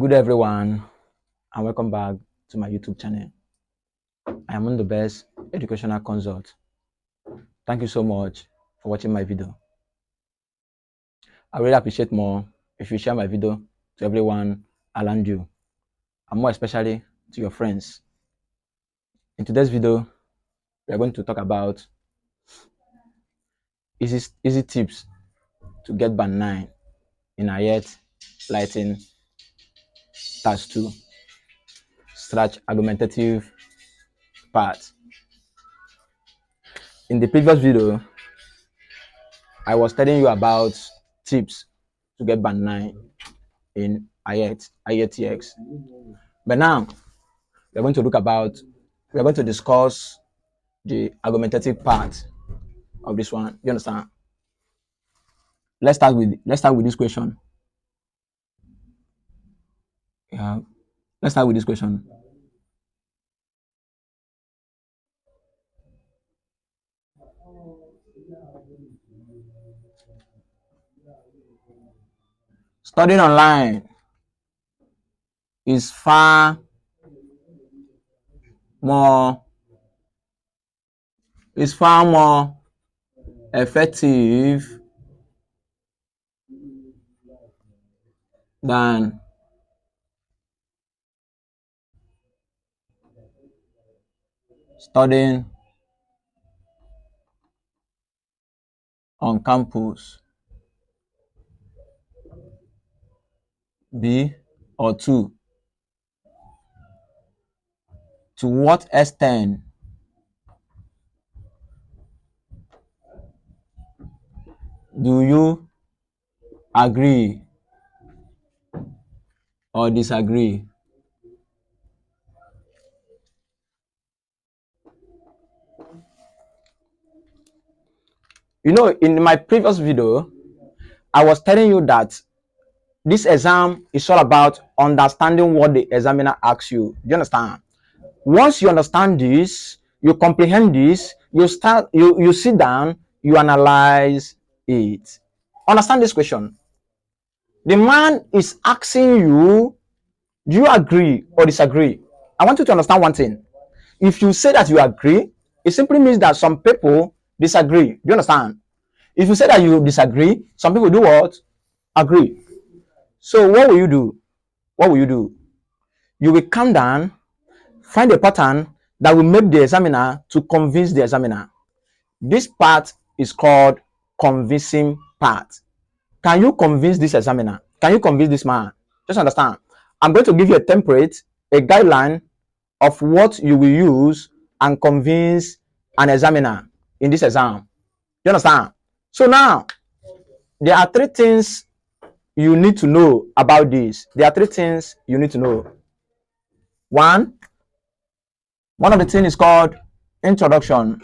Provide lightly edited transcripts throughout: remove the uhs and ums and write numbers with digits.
Good everyone, and welcome back to my YouTube channel. I am on the best educational consult. Thank you so much for watching my video. I really appreciate more if you share my video to everyone around you, and more especially to your friends. In today's video, we are going to talk about easy tips to get band 9 in IELTS Writing Task 2 / Argumentative part. In the previous video, I was telling you about tips to get band 9 in IELTS. But now we're going to discuss the argumentative part of this one. You understand? Let's start with this question. Yeah. Let's start with this question. Studying online is far more effective than studying on campus. B or 2. To what extent do you agree or disagree? You know, in my previous video, I was telling you that this exam is all about understanding what the examiner asks you. Do you understand? Once you understand this, you comprehend this, you sit down, you analyze it. Understand this question. The man is asking you, do you agree or disagree? I want you to understand one thing. If you say that you agree, it simply means that some people disagree. Do you understand? If you say that you disagree, some people do what? Agree. So what will you do? What will you do? You will calm down, find a pattern that will make the examiner to convince the examiner. This part is called convincing part. Can you convince this examiner? Can you convince this man? Just understand. I'm going to give you a template, a guideline of what you will use and convince an examiner in this exam. You understand? So now, there are 3 things you need to know about this. There are 3 things you need to know. One of the things is called introduction.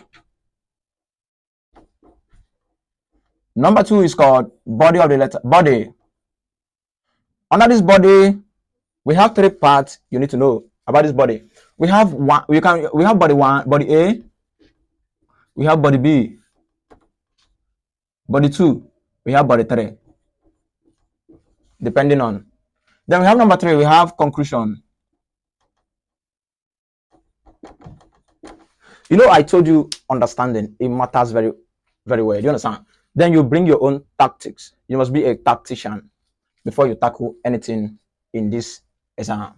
Number 2 is called body of the letter. Body. Under this body, we have 3 parts you need to know about this body. We have body 1, body A. We have body B. Body 2. We have body 3. Depending on. Then we have number 3. We have conclusion. You know, I told you understanding, it matters very, very well. Do you understand? Then you bring your own tactics. You must be a tactician before you tackle anything in this exam.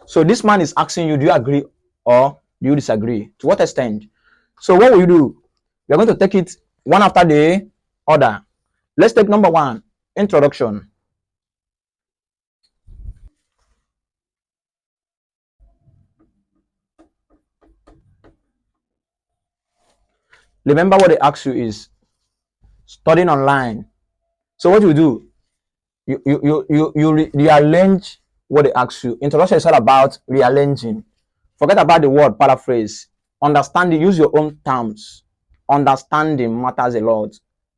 So this man is asking you, do you agree or do you disagree? To what extent? So what will you do? We're going to take it one after the other. Let's take number 1, introduction. Remember what they ask you is studying online. So what you do? You rearrange what they ask you. Introduction is all about rearranging. Forget about the word paraphrase. Understanding, use your own terms. Understanding matters a lot.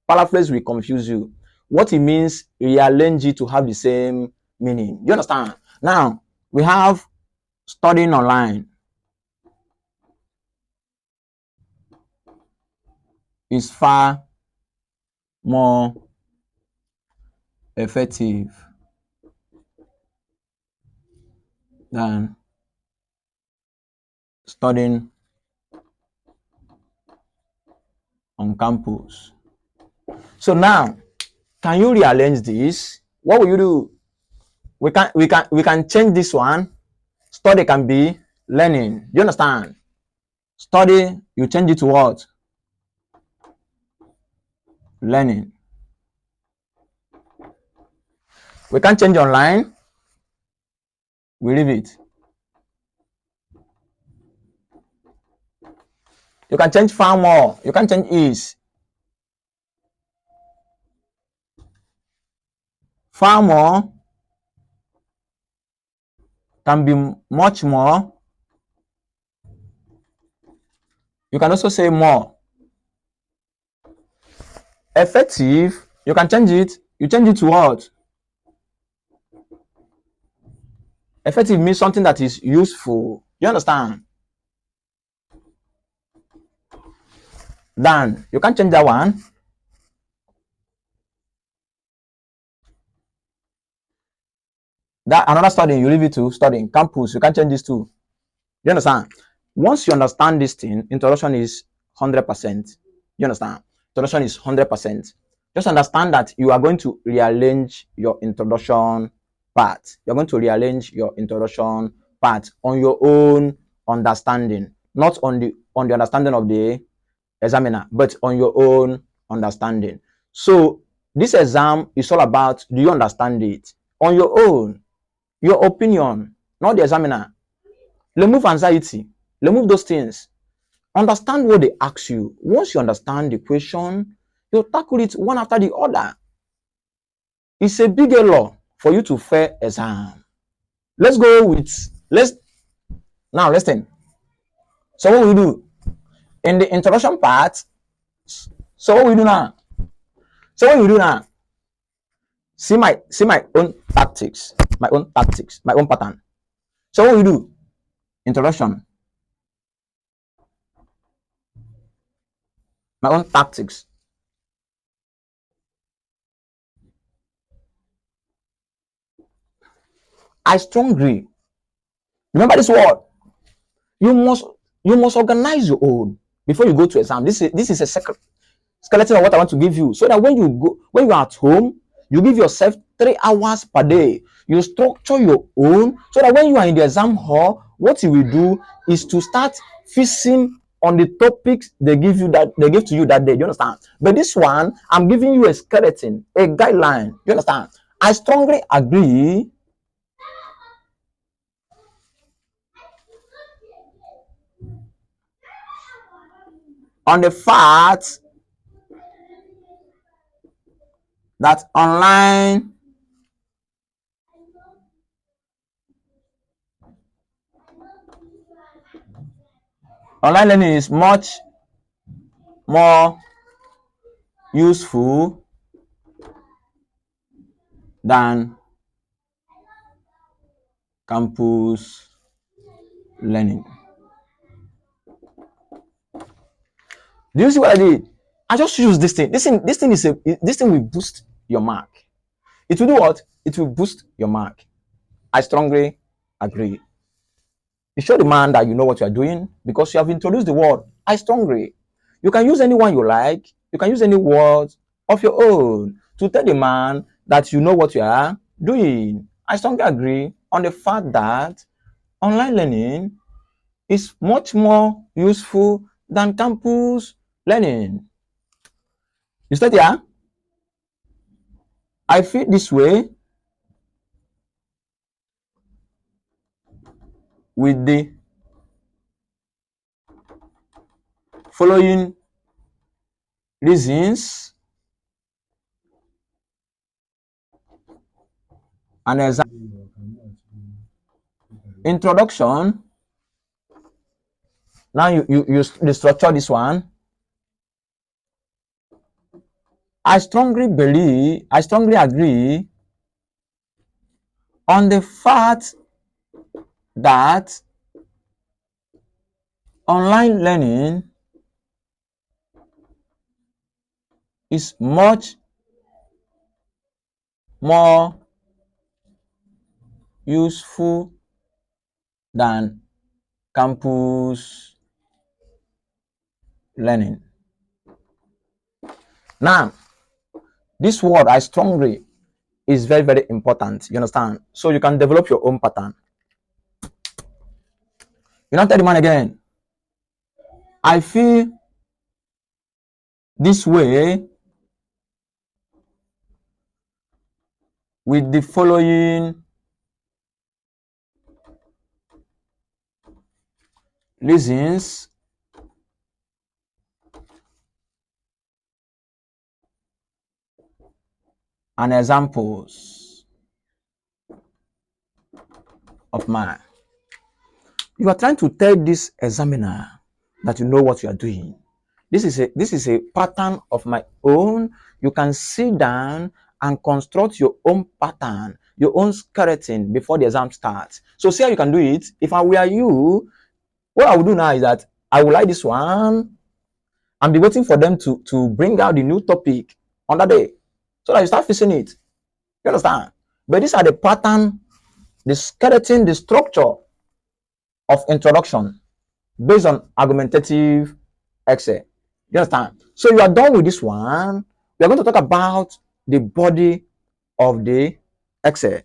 Paraphrase will confuse you. What it means, rearrange it to have the same meaning. You understand? Now, we have studying online. Is far more effective than studying on campus. So now, can you rearrange this? What will you do? We can change this one. Study can be learning. You understand? Study, you change it to what? Learning. We can change online. We leave it. You can change far more. You can change is. Far more can be much more. You can also say more. Effective, you can change it. You change it to what? Effective means something that is useful. You understand? Then you can change that one. That another studying, you leave it to studying. Campus, you can change this too. You understand? Once you understand this thing, introduction is 100%. You understand? Introduction is 100%. Just understand that you are going to rearrange your introduction part. You're going to rearrange your introduction part on your own understanding, not on the understanding of the examiner, but on your own understanding. So this exam is all about, do you understand it on your own, your opinion, not the examiner. Remove anxiety, remove those things. Understand what they ask you. Once you understand the question, you tackle it one after the other. It's a big law for you to fair exam. Let's now listen. So what we do in the introduction part? So what we do now? See my own tactics, my own pattern. So what we do? Introduction, my own tactics. I strongly remember this word. You must organize your own before you go to exam. This is a skeleton of what I want to give you, so that when you are at home, you give yourself 3 hours per day. You structure your own, so that when you are in the exam hall, what you will do is to start fixing on the topics they give to you that day. You understand? But this one, I'm giving you a skeleton, a guideline. You understand? I strongly agree on the fact that online learning is much more useful than campus learning. Do you see what I did? I just use this thing. This thing will boost your mark. It will do what? It will boost your mark. I strongly agree. You show the man that you know what you are doing because you have introduced the word. I strongly. You can use anyone you like. You can use any words of your own to tell the man that you know what you are doing. I strongly agree on the fact that online learning is much more useful than campus learning. You start here? I feel this way with the following reasons. An example. Introduction. Now you structure this one. I strongly agree on the fact that online learning is much more useful than campus learning. Now, this word I strongly is very, very important. You understand? So you can develop your own pattern. You know, tell the man again. I feel this way with the following reasons and examples of mine. You are trying to tell this examiner that you know what you are doing. This is a pattern of my own. You can sit down and construct your own pattern, your own skeleton before the exam starts. So see how you can do it. If I were you, what I would do now is that I will like this one and be waiting for them to bring out the new topic on that day, so that you start fixing it. You understand? But these are the pattern, the skeleton, the structure of introduction based on argumentative essay. You understand? So you are done with this one. We are going to talk about the body of the essay.